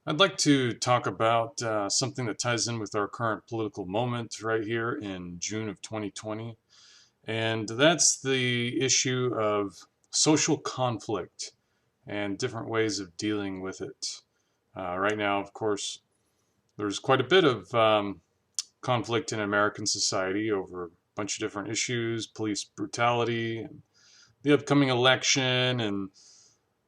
I'd like to talk about something that ties in with our current political moment right here in June of 2020, and that's the issue of social conflict and different ways of dealing with it. Right now, of course, there's quite a bit of conflict in American society over a bunch of different issues, police brutality, and the upcoming election, and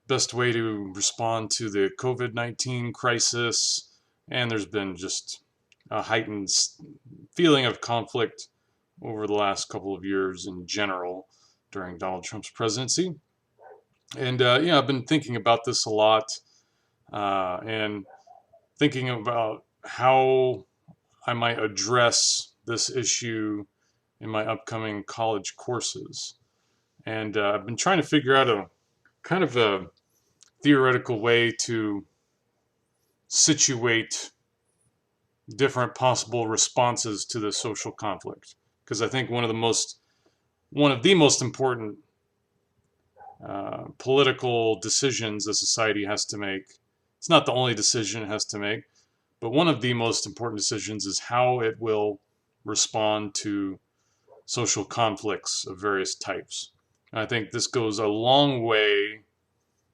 best way to respond to the COVID-19 crisis. And there's been just a heightened feeling of conflict over the last couple of years in general during Donald Trump's presidency. And I've been thinking about this a lot and thinking about how I might address this issue in my upcoming college courses. And I've been trying to figure out a kind of a theoretical way to situate different possible responses to the social conflict, because I think one of the most important political decisions a society has to make. It's not the only decision it has to make, but one of the most important decisions is how it will respond to social conflicts of various types. And I think this goes a long way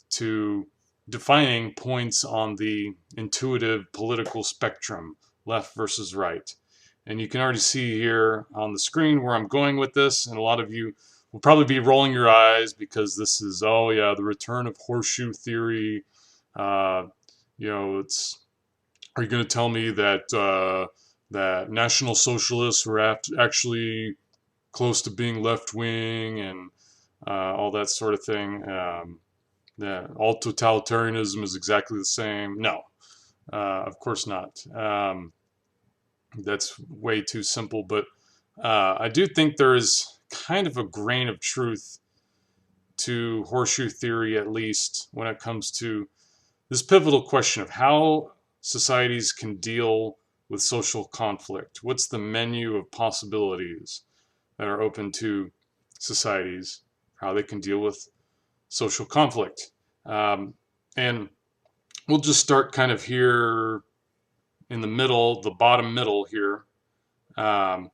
to defining points on the intuitive political spectrum, left versus right. And you can already see here on the screen where I'm going with this, and a lot of you will probably be rolling your eyes because this is, oh yeah, the return of Horseshoe Theory. It's, are you going to tell me that that National Socialists were actually close to being left wing and all that sort of thing? That all totalitarianism is exactly the same? No, of course not. That's way too simple. But I do think there is kind of a grain of truth to Horseshoe Theory, at least when it comes to this pivotal question of how societies can deal with social conflict. What's the menu of possibilities that are open to societies, how they can deal with social conflict? And we'll just start kind of here in the middle, the bottom middle here. And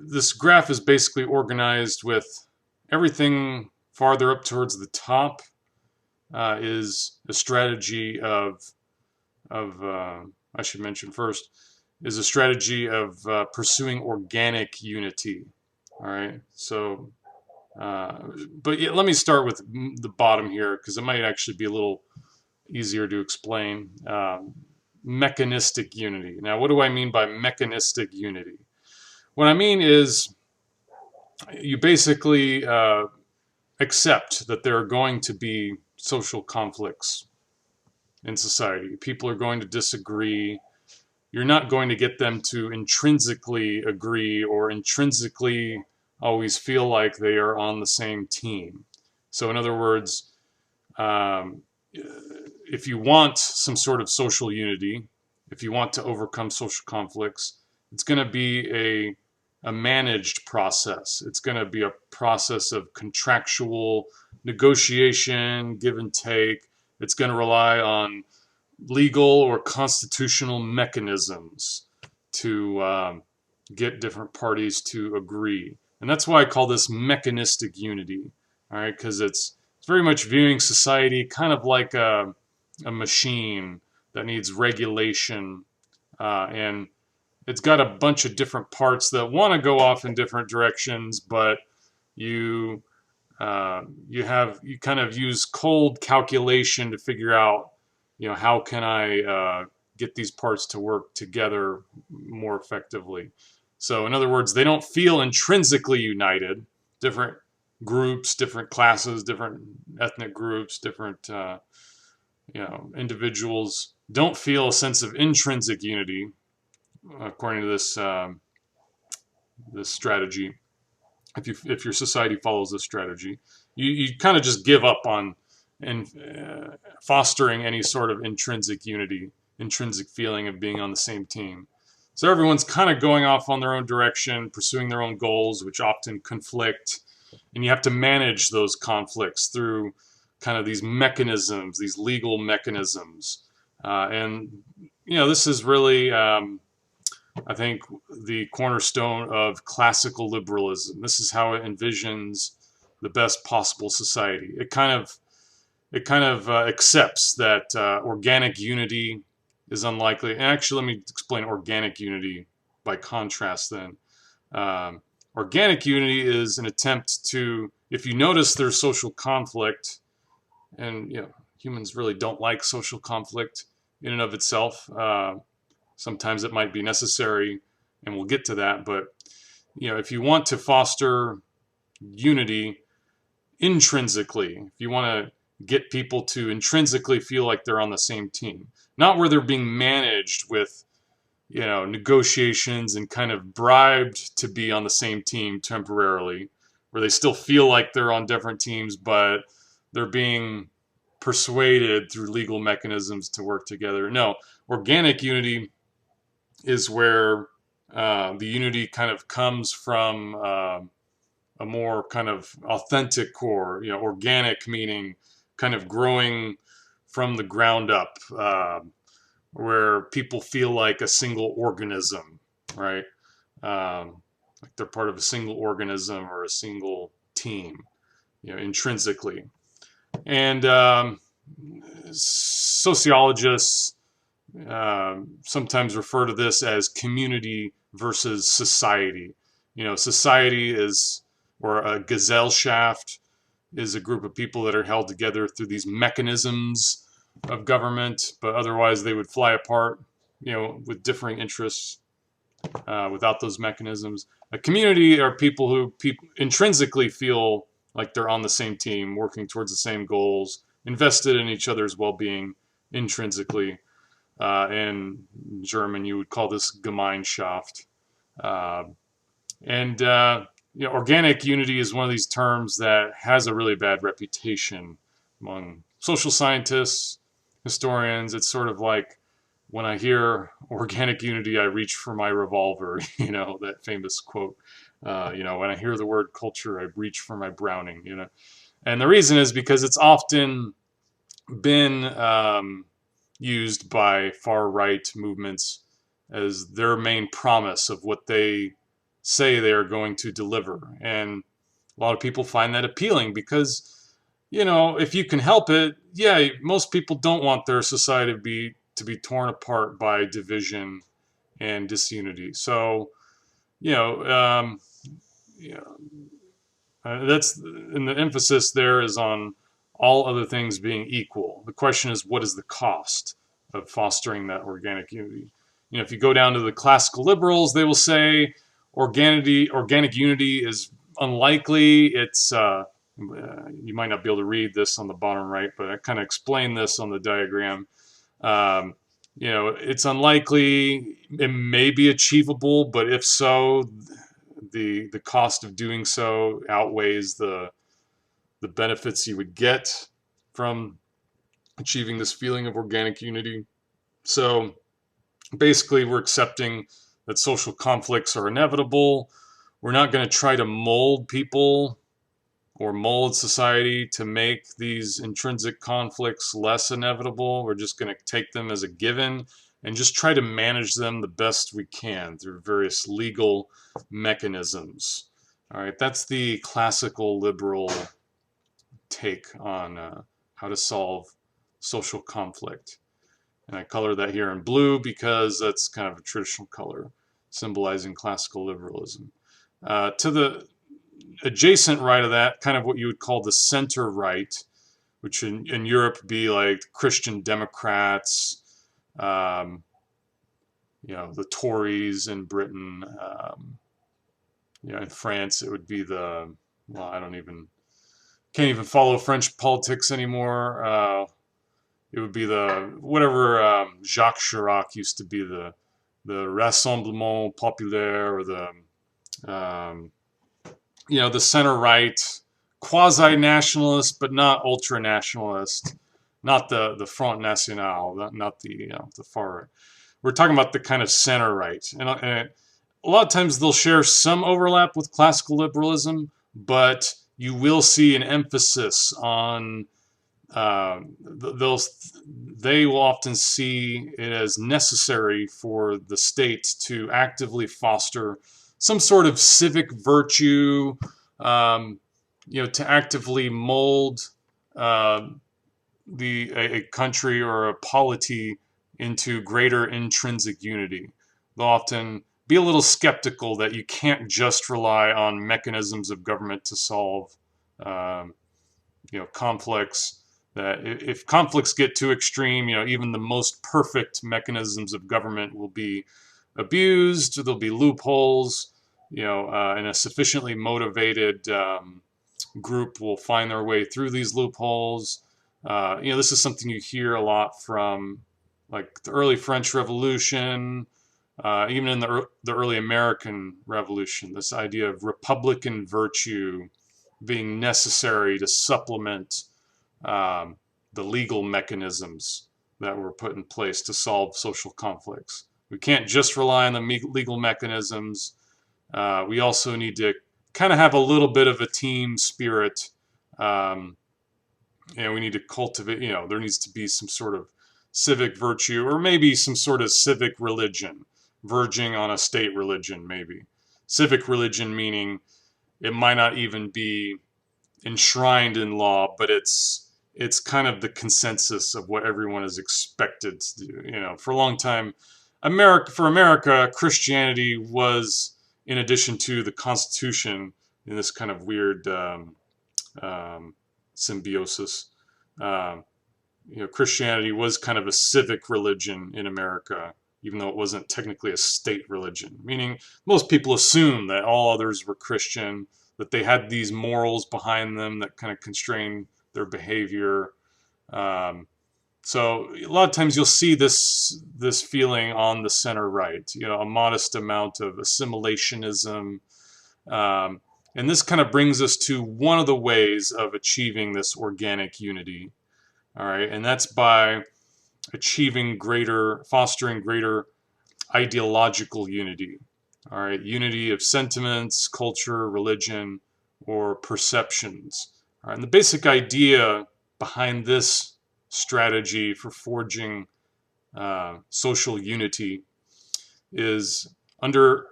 this graph is basically organized with everything farther up towards the top is a strategy I should mention first, is a strategy of pursuing organic unity. All right, so but yeah, let me start with the bottom here because it might actually be a little easier to explain. Mechanistic unity. Now, what do I mean by mechanistic unity? What I mean is you basically accept that there are going to be social conflicts in society. People are going to disagree. You're not going to get them to intrinsically agree or intrinsically always feel like they are on the same team. So in other words, if you want some sort of social unity, if you want to overcome social conflicts, it's going to be a managed process. It's going to be a process of contractual negotiation, give and take. It's going to rely on legal or constitutional mechanisms to get different parties to agree. And that's why I call this mechanistic unity, all right? Because it's very much viewing society kind of like a machine that needs regulation, and it's got a bunch of different parts that want to go off in different directions, but you you kind of use cold calculation to figure out, how can I get these parts to work together more effectively. So in other words, they don't feel intrinsically united. Different groups, different classes, different ethnic groups, different individuals don't feel a sense of intrinsic unity according to this strategy. If your society follows this strategy, you kind of just give up on fostering any sort of intrinsic unity, intrinsic feeling of being on the same team. So everyone's kind of going off on their own direction, pursuing their own goals, which often conflict, and you have to manage those conflicts through kind of these mechanisms, these legal mechanisms. And, this is really, I think, the cornerstone of classical liberalism. This is how it envisions the best possible society. It kind of accepts that organic unity is unlikely. And actually, let me explain organic unity by contrast then. Organic unity is an attempt to, if you notice there's social conflict, and humans really don't like social conflict in and of itself. Sometimes it might be necessary, and we'll get to that. But if you want to foster unity intrinsically, if you want to get people to intrinsically feel like they're on the same team, not where they're being managed with negotiations and kind of bribed to be on the same team temporarily, where they still feel like they're on different teams, but they're being persuaded through legal mechanisms to work together. No, organic unity is where the unity kind of comes from a more kind of authentic core, organic meaning kind of growing from the ground up, where people feel like a single organism, right? Like they're part of a single organism or a single team, intrinsically. And sociologists sometimes refer to this as community versus society. Society is, or a Gesellschaft, is a group of people that are held together through these mechanisms of government, but otherwise they would fly apart, with differing interests without those mechanisms. A community are people who intrinsically feel like they're on the same team, working towards the same goals, invested in each other's well-being intrinsically. In German, you would call this Gemeinschaft. Organic unity is one of these terms that has a really bad reputation among social scientists, historians. It's sort of like, when I hear organic unity, I reach for my revolver, that famous quote. When I hear the word culture, I reach for my Browning, And the reason is because it's often been used by far-right movements as their main promise of what they say they are going to deliver. And a lot of people find that appealing because, if you can help it, most people don't want their society to be torn apart by division and disunity. So, that's, and the emphasis there is on all other things being equal. The question is, what is the cost of fostering that organic unity? If you go down to the classical liberals, they will say organic unity is unlikely. It's you might not be able to read this on the bottom right, but I kind of explain this on the diagram. It's unlikely. It may be achievable, but if so, the cost of doing so outweighs the benefits you would get from achieving this feeling of organic unity. So basically, we're accepting that social conflicts are inevitable. We're not going to try to mold people or mold society to make these intrinsic conflicts less inevitable. We're just going to take them as a given and just try to manage them the best we can through various legal mechanisms. All right, that's the classical liberal take on how to solve social conflict. And I color that here in blue because that's kind of a traditional color, symbolizing classical liberalism. To the adjacent right of that, kind of what you would call the center right, which in Europe would be like Christian Democrats, the Tories in Britain. In France it would be can't even follow French politics anymore. It would be whatever Jacques Chirac used to be, the Rassemblement Populaire, or the center right, quasi-nationalist but not ultra-nationalist, not the Front National, not the far right. We're talking about the kind of center right, and a lot of times they'll share some overlap with classical liberalism, but you will see an emphasis on they will often see it as necessary for the state to actively foster some sort of civic virtue, um, to actively mold uh, a country or a polity into greater intrinsic unity. They'll often be a little skeptical that you can't just rely on mechanisms of government to solve um, conflicts. That if conflicts get too extreme, even the most perfect mechanisms of government will be abused. There'll be loopholes, and a sufficiently motivated group will find their way through these loopholes. This is something you hear a lot from, like the early French Revolution, even in the early American Revolution. This idea of republican virtue being necessary to supplement um, the legal mechanisms that were put in place to solve social conflicts. We can't just rely on the legal mechanisms. We also need to kind of have a little bit of a team spirit. And we need to cultivate, there needs to be some sort of civic virtue, or maybe some sort of civic religion, verging on a state religion, maybe. Civic religion meaning it might not even be enshrined in law, but it's kind of the consensus of what everyone is expected to do. For a long time, America, Christianity was, in addition to the Constitution, in this kind of weird symbiosis. Um, Christianity was kind of a civic religion in America, even though it wasn't technically a state religion. Meaning, most people assume that all others were Christian, that they had these morals behind them that kind of constrain their behavior. So a lot of times you'll see this feeling on the center right. A modest amount of assimilationism. And this kind of brings us to one of the ways of achieving this organic unity. All right, and that's by fostering greater ideological unity. All right, unity of sentiments, culture, religion, or perceptions. All right, and the basic idea behind this strategy for forging social unity is, under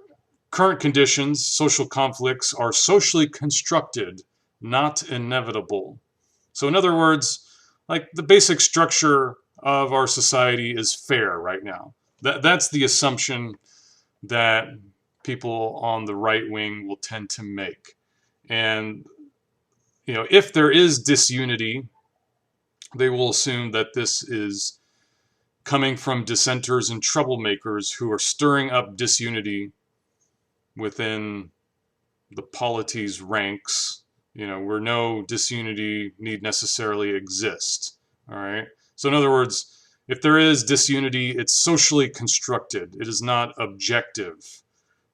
current conditions, social conflicts are socially constructed, not inevitable. So in other words, like the basic structure of our society is fair right now. That's the assumption that people on the right wing will tend to make. And if there is disunity, they will assume that this is coming from dissenters and troublemakers who are stirring up disunity within the polity's ranks, where no disunity need necessarily exist. All right. So in other words, if there is disunity, it's socially constructed. It is not objective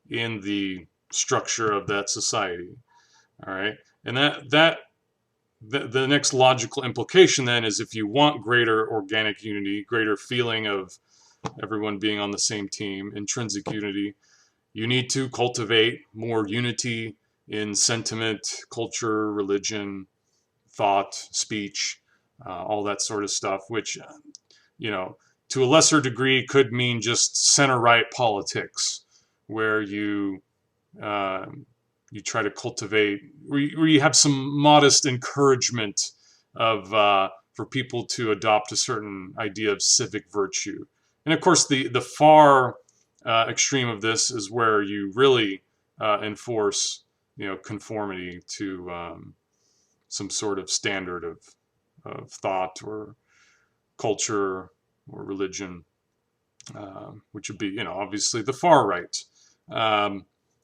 in the structure of that society. All right. And the next logical implication then is, if you want greater organic unity, greater feeling of everyone being on the same team, intrinsic unity, you need to cultivate more unity in sentiment, culture, religion, thought, speech, all that sort of stuff, which, to a lesser degree could mean just center-right politics, where you try to cultivate, where you have some modest encouragement of for people to adopt a certain idea of civic virtue. And of course, the far extreme of this is where you really enforce, conformity to some sort of standard of thought or culture or religion, which would be, obviously the far right.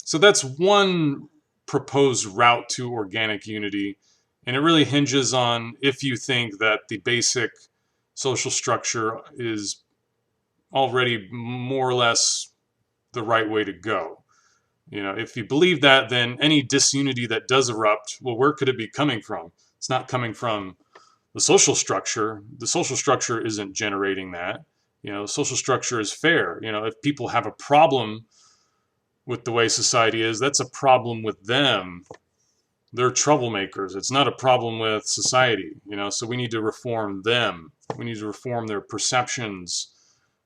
So that's one proposed route to organic unity, and it really hinges on if you think that the basic social structure is already more or less the right way to go. If you believe that, then any disunity that does erupt, well, where could it be coming from? It's not coming from the social structure. The social structure isn't generating that. The social structure is fair. If people have a problem with the way society is, that's a problem with them. they're troublemakers. It's not a problem with society, so we need to reform them. We need to reform their perceptions.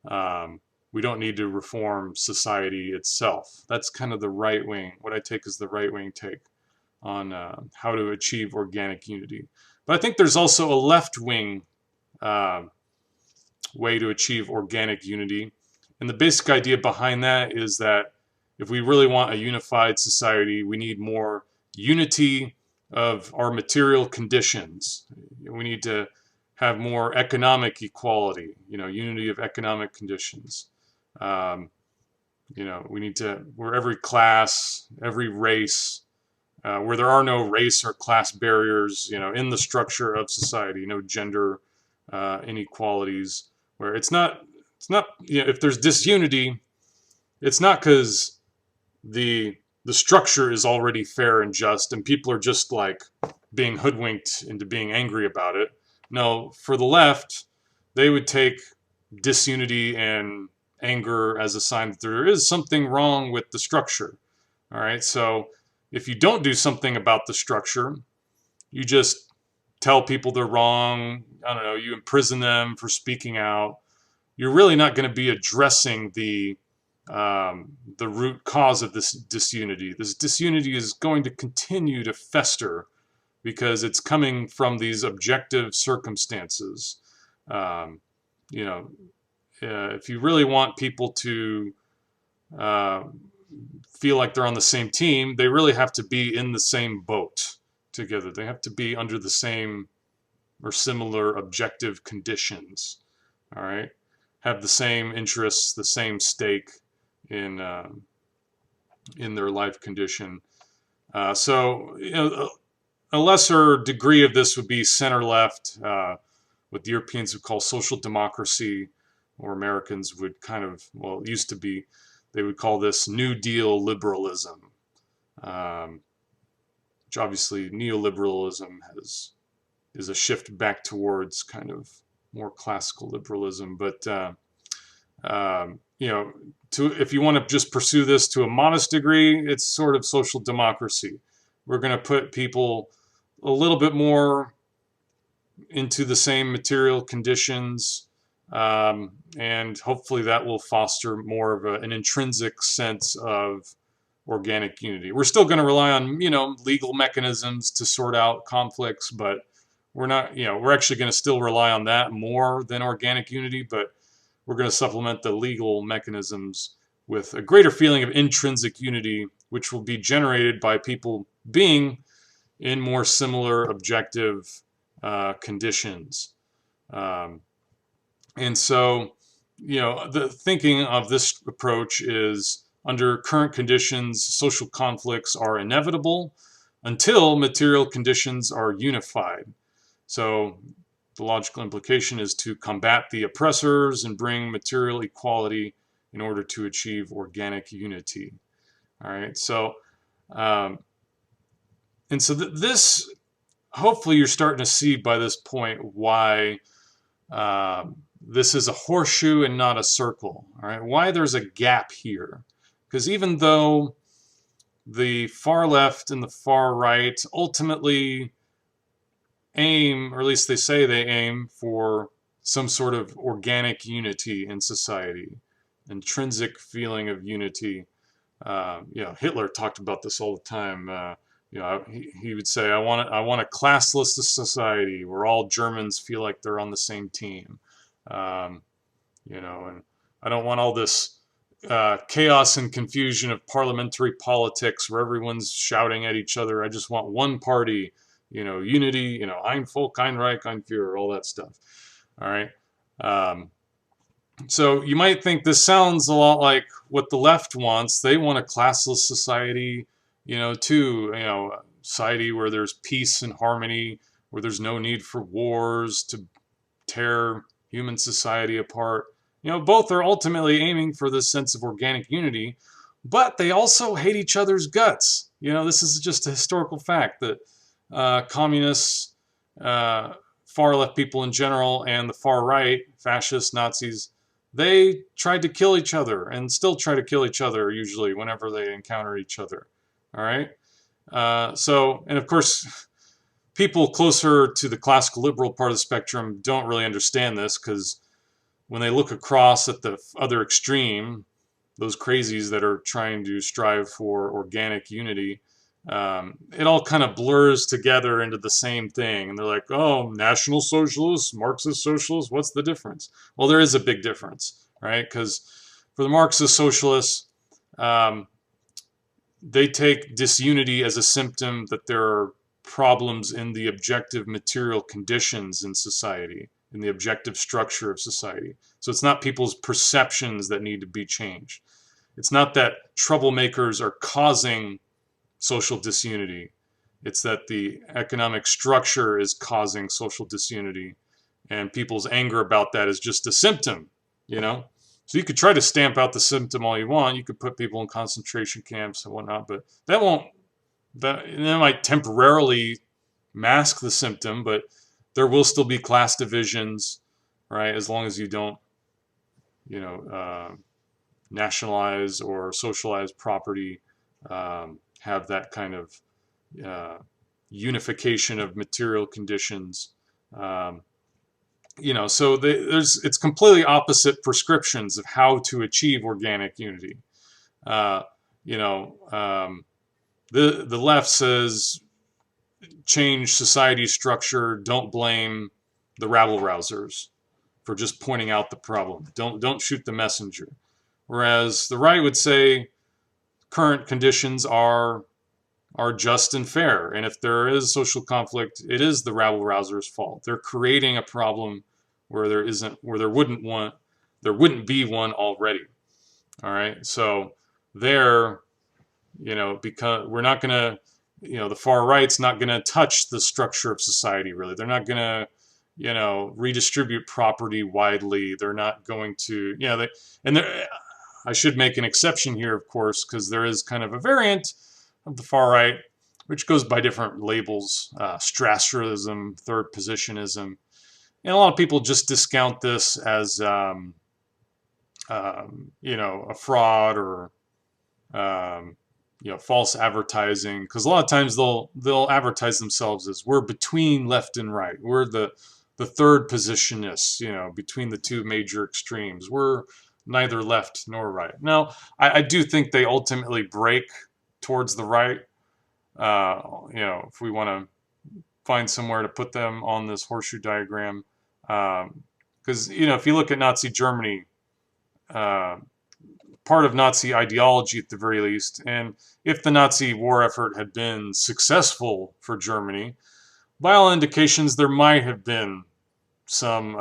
We don't need to reform society itself. That's kind of the right wing, what I take as the right wing take on how to achieve organic unity. But I think there's also a left wing way to achieve organic unity. And the basic idea behind that is that if we really want a unified society, we need more unity of our material conditions. We need to have more economic equality, unity of economic conditions. We need to, where every class, every race, where there are no race or class barriers, in the structure of society, no gender inequalities, where it's not, if there's disunity, it's not because the structure is already fair and just and people are just like being hoodwinked into being angry about it. No, for the left, they would take disunity and anger as a sign that there is something wrong with the structure. All right, so if you don't do something about the structure, you just tell people they're wrong, I don't know, you imprison them for speaking out, you're really not going to be addressing the root cause of this disunity. This disunity is going to continue to fester because it's coming from these objective circumstances. If you really want people to feel like they're on the same team, they really have to be in the same boat together. They have to be under the same or similar objective conditions. All right, have the same interests, the same stake in their life condition. So a lesser degree of this would be center left, what the Europeans would call social democracy, or Americans would it used to be, they would call this New Deal liberalism, which obviously neoliberalism is a shift back towards kind of more classical liberalism. But if you want to just pursue this to a modest degree, it's sort of social democracy. We're going to put people a little bit more into the same material conditions, and hopefully that will foster more of an intrinsic sense of organic unity. We're still going to rely on, legal mechanisms to sort out conflicts, but we're not, we're actually going to still rely on that more than organic unity, but we're going to supplement the legal mechanisms with a greater feeling of intrinsic unity, which will be generated by people being in more similar objective conditions. And so, the thinking of this approach is under current conditions, social conflicts are inevitable until material conditions are unified. So the logical implication is to combat the oppressors and bring material equality in order to achieve organic unity. All right, so this, hopefully you're starting to see by this point why this is a horseshoe and not a circle. All right, why there's a gap here. Because even though the far left and the far right ultimately aim, or at least they say they aim, for some sort of organic unity in society, intrinsic feeling of unity. Hitler talked about this all the time. He would say, I want a classless society where all Germans feel like they're on the same team. And I don't want all this chaos and confusion of parliamentary politics where everyone's shouting at each other. I just want one party, unity, Ein Volk, ein Reich, ein Führer, all that stuff. All right. So you might think this sounds a lot like what the left wants. They want a classless society, society where there's peace and harmony, where there's no need for wars to tear human society apart. Both are ultimately aiming for this sense of organic unity, but they also hate each other's guts. This is just a historical fact that communists, far left people in general, and the far right, fascists, Nazis, they tried to kill each other and still try to kill each other usually whenever they encounter each other. All right? And of course, people closer to the classical liberal part of the spectrum don't really understand this, because when they look across at the other extreme, those crazies that are trying to strive for organic unity, it all kind of blurs together into the same thing. And they're like, oh, National Socialists, Marxist Socialists, what's the difference? Well, there is a big difference, right? Because for the Marxist Socialists, um, they take disunity as a symptom that there are problems in the objective material conditions in society, in the objective structure of society. So it's not people's perceptions that need to be changed. It's not that troublemakers are causing social disunity. It's that the economic structure is causing social disunity, and people's anger about that is just a symptom, you know? So you could try to stamp out the symptom all you want. You could put people in concentration camps and whatnot, but that won't, that might temporarily mask the symptom, but there will still be class divisions, right? As long as you don't, nationalize or socialize property, have that kind of unification of material conditions. So it's completely opposite prescriptions of how to achieve organic unity. Uh, the left says change society structure. Don't blame the rabble rousers for just pointing out the problem. Don't shoot the messenger. Whereas the right would say current conditions are just and fair, and if there is social conflict, it is the rabble rousers' fault. They're creating a problem where there wouldn't be one already. All right, so because we're not gonna, the far right's not gonna touch the structure of society. Really, they're not gonna, redistribute property widely. They're not going to, I should make an exception here, of course, because there is kind of a variant of the far right, which goes by different labels, Strasserism, third positionism. And a lot of people just discount this as, a fraud or, false advertising. Because a lot of times they'll advertise themselves as, we're between left and right. We're the third positionists, between the two major extremes. We're neither left nor right. Now, I do think they ultimately break towards the right. If we want to find somewhere to put them on this horseshoe diagram, because if you look at Nazi Germany, part of Nazi ideology at the very least, and if the Nazi war effort had been successful for Germany, by all indications there might have been some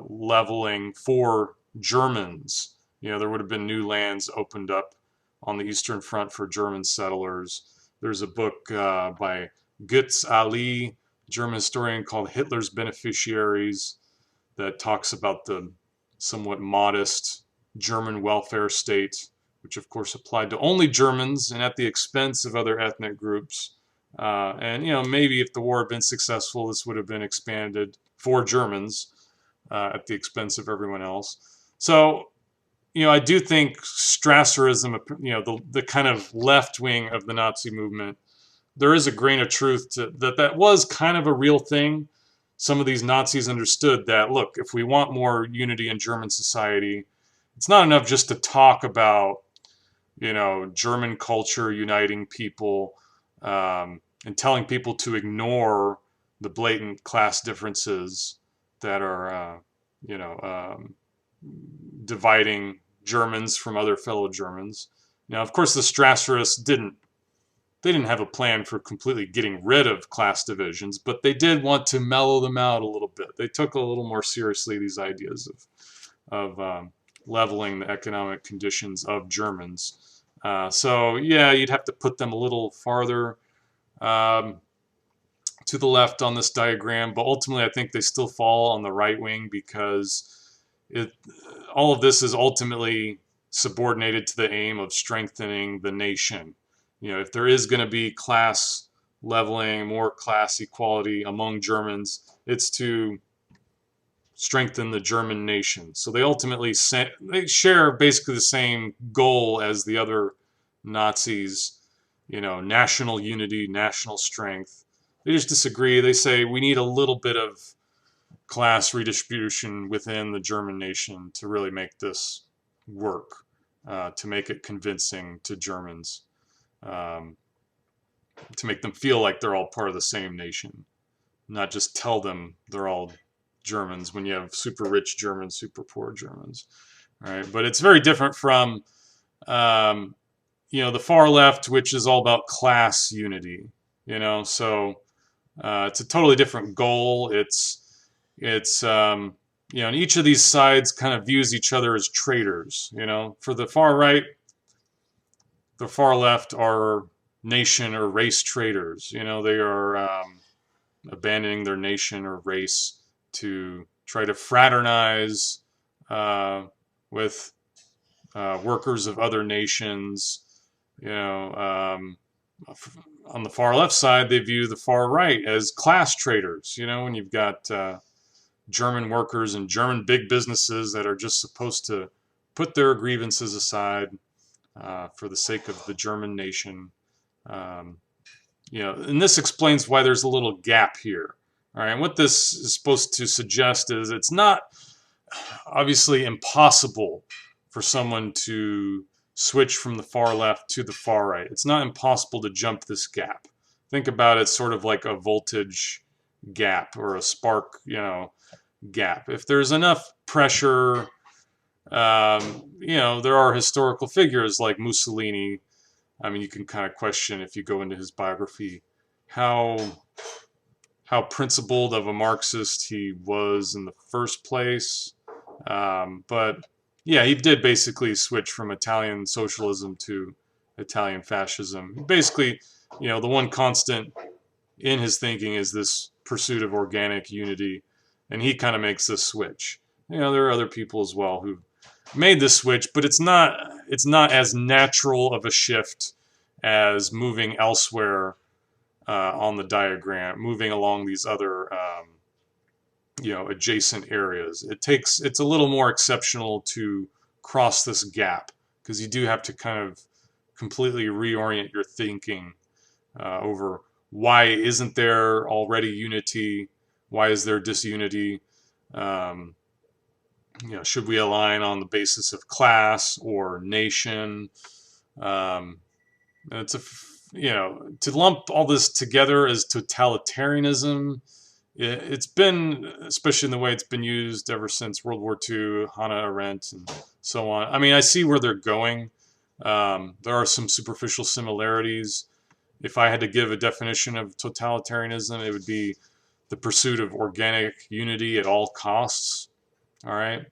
leveling for Germans. There would have been new lands opened up on the Eastern Front for German settlers. There's a book by Götz Ali, German historian, called Hitler's Beneficiaries, that talks about the somewhat modest German welfare state, which of course applied to only Germans and at the expense of other ethnic groups. Maybe if the war had been successful, this would have been expanded for Germans at the expense of everyone else. So, I do think Strasserism, the kind of left wing of the Nazi movement, there is a grain of truth to that was kind of a real thing. Some of these Nazis understood that, look, if we want more unity in German society, it's not enough just to talk about, German culture uniting people, and telling people to ignore the blatant class differences that are, dividing Germans from other fellow Germans. Now, of course, the Strasserists didn't have a plan for completely getting rid of class divisions, but they did want to mellow them out a little bit. They took a little more seriously these ideas of leveling the economic conditions of Germans. You'd have to put them a little farther to the left on this diagram, but ultimately I think they still fall on the right wing, because all of this is ultimately subordinated to the aim of strengthening the nation. If there is going to be class leveling, more class equality among Germans, it's to strengthen the German nation. So they ultimately they share basically the same goal as the other Nazis. national unity, national strength. They just disagree. They say we need a little bit of class redistribution within the German nation to really make this work, to make it convincing to Germans, um, to make them feel like they're all part of the same nation, not just tell them they're all Germans when you have super rich Germans, super poor Germans. All right, but it's very different from the far left, which is all about class unity. So it's a totally different goal. It's and each of these sides kind of views each other as traitors. For the far right, the far left are nation or race traitors. They are abandoning their nation or race to try to fraternize with workers of other nations. On the far left side, they view the far right as class traitors. When you've got German workers and German big businesses that are just supposed to put their grievances aside for the sake of the German nation. And this explains why there's a little gap here. All right, and what this is supposed to suggest is it's not obviously impossible for someone to switch from the far left to the far right. It's not impossible to jump this gap. Think about it sort of like a voltage gap or a spark, gap. If there's enough pressure, there are historical figures like Mussolini. I mean, you can kind of question, if you go into his biography, how principled of a Marxist he was in the first place. But yeah, he did basically switch from Italian socialism to Italian fascism. Basically, the one constant in his thinking is this pursuit of organic unity, and he kind of makes this switch. There are other people as well who made this switch, but it's not as natural of a shift as moving elsewhere on the diagram, moving along these other adjacent areas. It's a little more exceptional to cross this gap, because you do have to kind of completely reorient your thinking over why isn't there already unity? Why is there disunity? Should we align on the basis of class or nation? It's to lump all this together as totalitarianism. It's been, especially in the way it's been used ever since World War II, Hannah Arendt, and so on. I mean, I see where they're going. There are some superficial similarities. If I had to give a definition of totalitarianism, it would be the pursuit of organic unity at all costs. All right?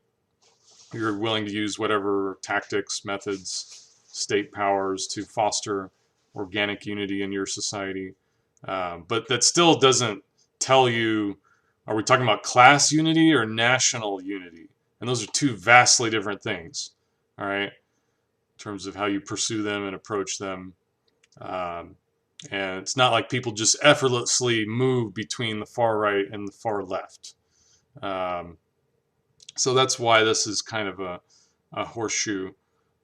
You're willing to use whatever tactics, methods, state powers to foster organic unity in your society. But that still doesn't tell you, are we talking about class unity or national unity? And those are two vastly different things, all right, in terms of how you pursue them and approach them. And it's not like people just effortlessly move between the far right and the far left. So that's why this is kind of a horseshoe.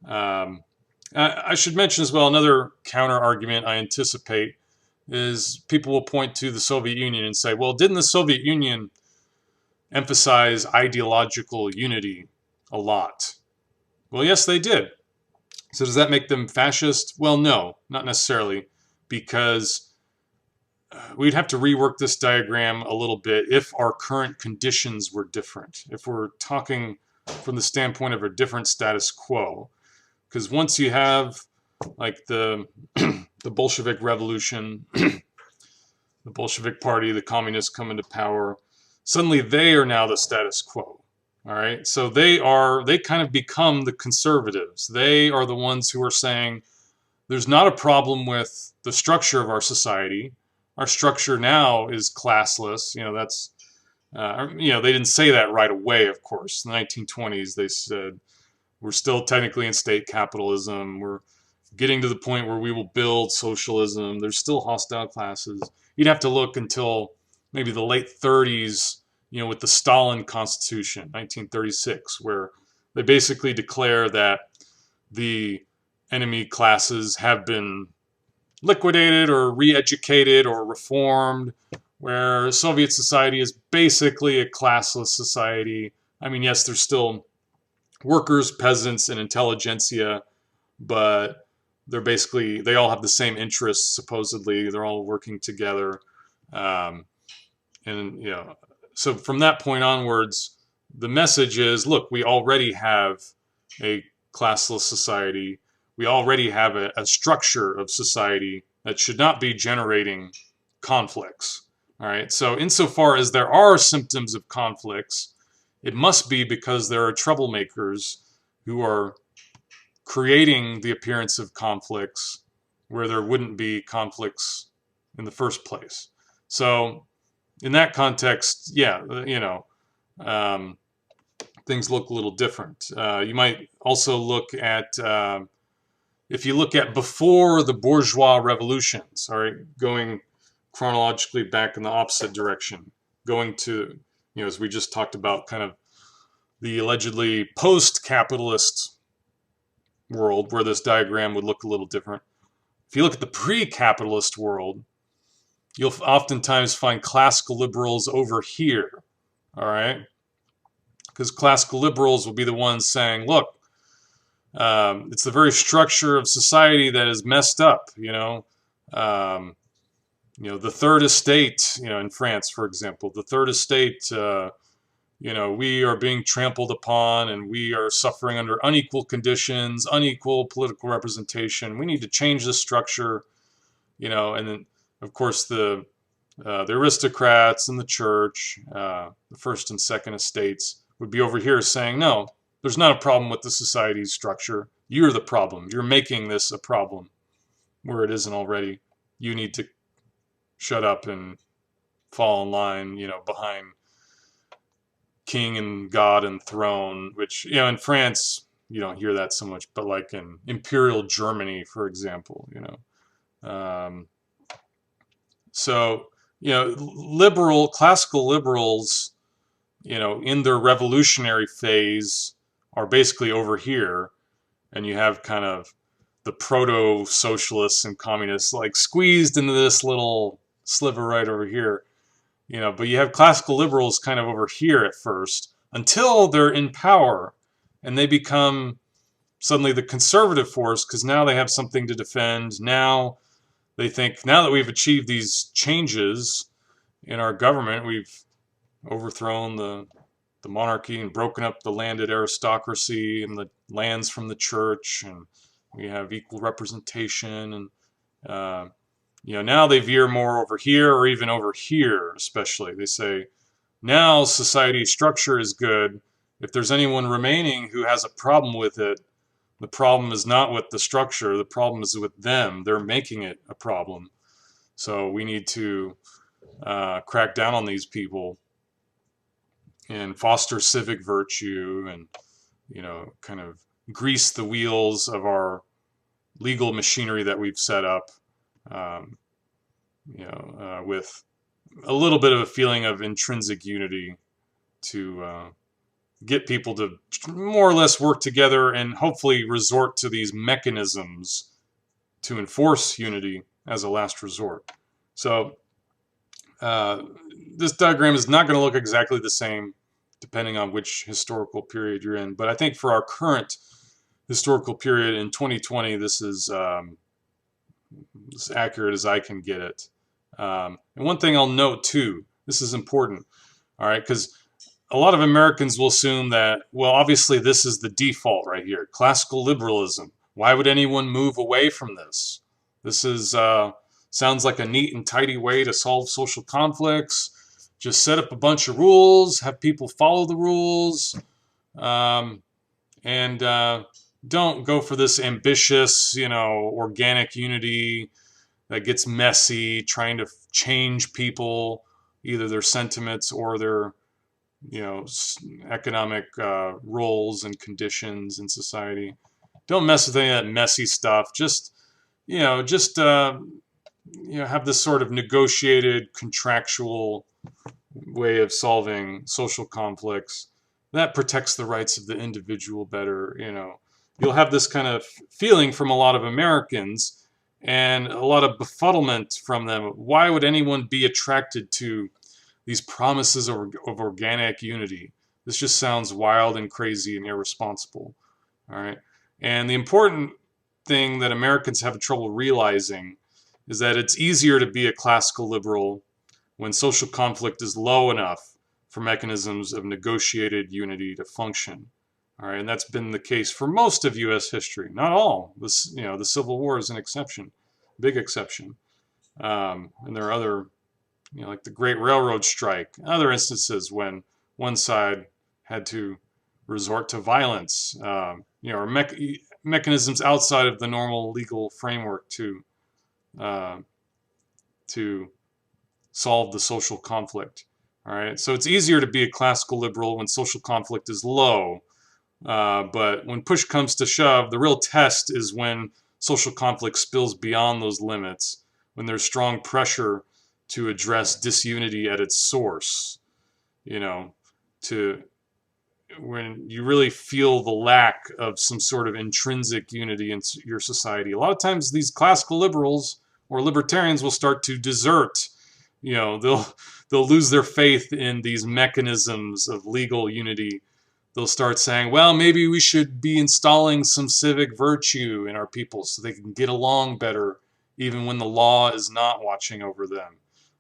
I should mention as well, another counter argument I anticipate is people will point to the Soviet Union and say, well, didn't the Soviet Union emphasize ideological unity a lot? Well, yes, they did. So does that make them fascist? Well, no, not necessarily, because we'd have to rework this diagram a little bit if our current conditions were different, if we're talking from the standpoint of a different status quo. Because once you have like the Bolshevik Revolution, the Bolshevik Party, the communists come into power, suddenly they are now the status quo. All right, so they kind of become the conservatives. They are the ones who are saying there's not a problem with the structure of our society. Our structure now is classless. That's they didn't say that right away, of course. In the 1920s, they said we're still technically in state capitalism. We're getting to the point where we will build socialism. There's still hostile classes. You'd have to look until maybe the late 30s, with the Stalin Constitution, 1936, where they basically declare that the enemy classes have been liquidated or re-educated or reformed, where Soviet society is basically a classless society. I mean, yes, there's still workers, peasants, and intelligentsia, but they all have the same interests, supposedly. They're all working together. Um, and, so from that point onwards, the message is, look, we already have a classless society. We already have a structure of society that should not be generating conflicts. All right. So insofar as there are symptoms of conflicts, it must be because there are troublemakers who are creating the appearance of conflicts where there wouldn't be conflicts in the first place. So in that context, yeah, things look a little different. You might also look at, if you look at before the bourgeois revolutions, all right, going chronologically back in the opposite direction, going to, as we just talked about, kind of the allegedly post-capitalist world where this diagram would look a little different. If you look at the pre-capitalist world, you'll oftentimes find classical liberals over here, all right? Because classical liberals will be the ones saying, look, it's the very structure of society that is messed up, the third estate, in France, for example, the third estate, we are being trampled upon and we are suffering under unequal conditions, unequal political representation. We need to change this structure, and then, of course, the aristocrats and the church, the first and second estates, would be over here saying, no, there's not a problem with the society's structure. You're the problem. You're making this a problem where it isn't already. You need to shut up and fall in line, behind king and God and throne, which, in France, you don't hear that so much, but like in Imperial Germany, for example, so, classical liberals, in their revolutionary phase are basically over here, and you have kind of the proto-socialists and communists like squeezed into this little sliver right over here, but you have classical liberals kind of over here at first until they're in power and they become suddenly the conservative force because now they have something to defend. Now they think, now that we've achieved these changes in our government, we've overthrown the monarchy and broken up the landed aristocracy and the lands from the church, and we have equal representation, and now they veer more over here or even over here, especially. They say, now society structure is good. If there's anyone remaining who has a problem with it, the problem is not with the structure, the problem is with them. They're making it a problem. So we need to crack down on these people and foster civic virtue and, kind of grease the wheels of our legal machinery that we've set up, with a little bit of a feeling of intrinsic unity to get people to more or less work together and hopefully resort to these mechanisms to enforce unity as a last resort. So this diagram is not going to look exactly the same depending on which historical period you're in. But I think for our current historical period in 2020, this is as accurate as I can get it. And one thing I'll note too, this is important, all right, because a lot of Americans will assume that, well, obviously this is the default right here, classical liberalism. Why would anyone move away from this? This is sounds like a neat and tidy way to solve social conflicts. Just set up a bunch of rules, have people follow the rules, and don't go for this ambitious, organic unity that gets messy, trying to change people, either their sentiments or their, economic roles and conditions in society. Don't mess with any of that messy stuff. Just have this sort of negotiated, contractual way of solving social conflicts that protects the rights of the individual better. You'll have this kind of feeling from a lot of Americans, and a lot of befuddlement from them. Why would anyone be attracted to these promises of organic unity? This just sounds wild and crazy and irresponsible. All right. And the important thing that Americans have trouble realizing is that it's easier to be a classical liberal when social conflict is low enough for mechanisms of negotiated unity to function. All right, and that's been the case for most of U.S. history. Not all. This, the Civil War is an exception, big exception. And there are other, like the Great Railroad Strike, other instances when one side had to resort to violence, or mechanisms outside of the normal legal framework to solve the social conflict. All right, so it's easier to be a classical liberal when social conflict is low, but when push comes to shove, the real test is when social conflict spills beyond those limits, when there's strong pressure to address disunity at its source, when you really feel the lack of some sort of intrinsic unity in your society. A lot of times these classical liberals or libertarians will start to desert. They'll lose their faith in these mechanisms of legal unity. They'll start saying, well, maybe we should be installing some civic virtue in our people so they can get along better even when the law is not watching over them.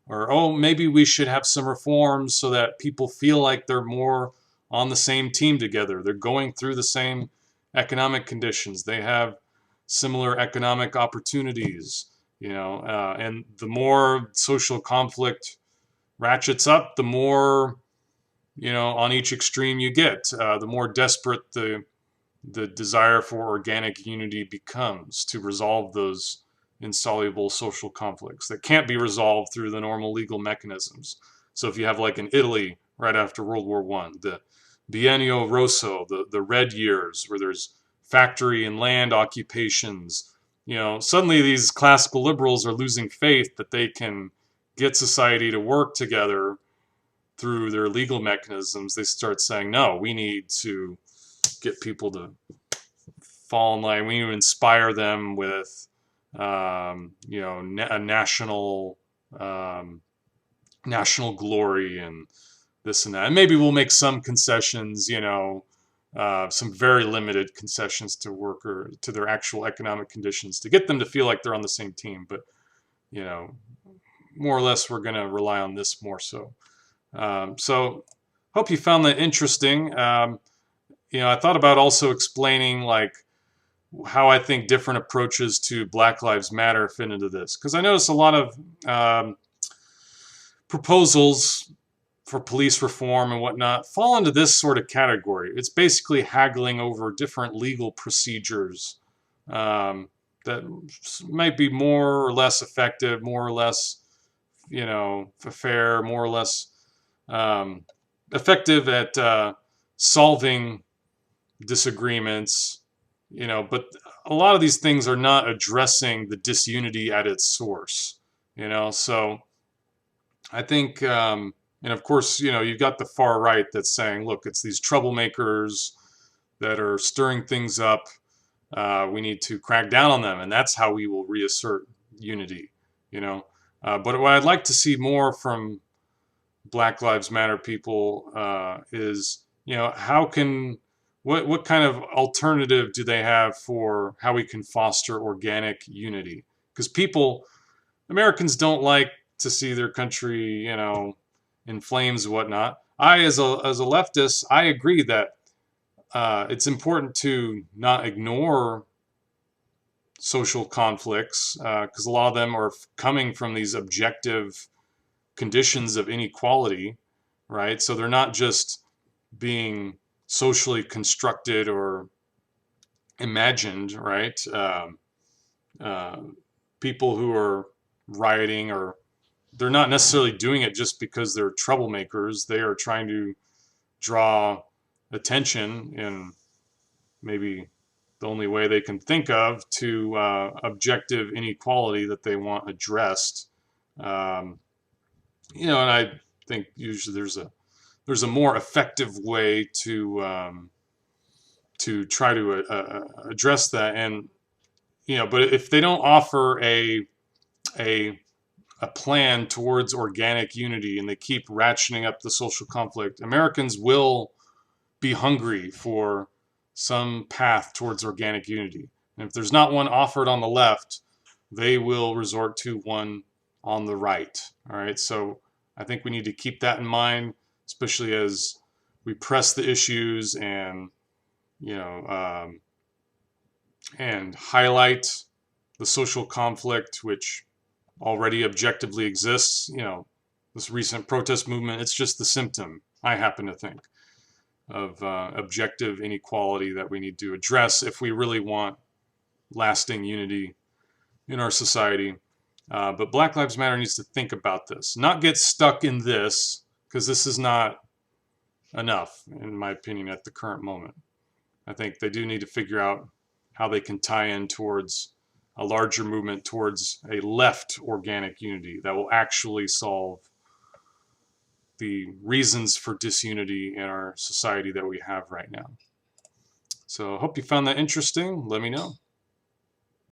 Or, oh, maybe we should have some reforms so that people feel like they're more on the same team together. They're going through the same economic conditions. They have similar economic opportunities, and the more social conflict ratchets up, the more, on each extreme you get, the more desperate the desire for organic unity becomes to resolve those insoluble social conflicts that can't be resolved through the normal legal mechanisms. So if you have, like in Italy right after World War I, the Biennio Rosso, the red years, where there's factory and land occupations, suddenly these classical liberals are losing faith that they can get society to work together through their legal mechanisms. They start saying, no, we need to get people to fall in line. We need to inspire them with, a national glory and this and that. And maybe we'll make some concessions, some very limited concessions to worker to their actual economic conditions to get them to feel like they're on the same team. But, more or less, we're going to rely on this more so. So hope you found that interesting. I thought about also explaining how I think different approaches to Black Lives Matter fit into this. Because I notice a lot of proposals for police reform and whatnot fall into this sort of category. It's basically haggling over different legal procedures that might be more or less effective, more or less, fair, more or less effective at solving disagreements, but a lot of these things are not addressing the disunity at its source, so I think, and of course, you've got the far right that's saying, look, it's these troublemakers that are stirring things up. We need to crack down on them, and that's how we will reassert unity, but what I'd like to see more from Black Lives Matter people is, what kind of alternative do they have for how we can foster organic unity? Because Americans don't like to see their country, in flames and whatnot. As a leftist, I agree that it's important to not ignore social conflicts because a lot of them are coming from these objective conditions of inequality, right? So they're not just being socially constructed or imagined, right? People who are rioting, or they're not necessarily doing it just because they're troublemakers. They are trying to draw attention in maybe the only way they can think of to objective inequality that they want addressed. And I think usually there's a more effective way to try to address that. And but if they don't offer a plan towards organic unity and they keep ratcheting up the social conflict, Americans will be hungry for some path towards organic unity. And if there's not one offered on the left, they will resort to one on the right. All right, so I think we need to keep that in mind, especially as we press the issues and and highlight the social conflict which already objectively exists. This recent protest movement, it's just the symptom, I happen to think, of objective inequality that we need to address if we really want lasting unity in our society. But Black Lives Matter needs to think about this, not get stuck in this, because this is not enough, in my opinion, at the current moment. I think they do need to figure out how they can tie in towards a larger movement towards a left organic unity that will actually solve the reasons for disunity in our society that we have right now. So I hope you found that interesting. Let me know.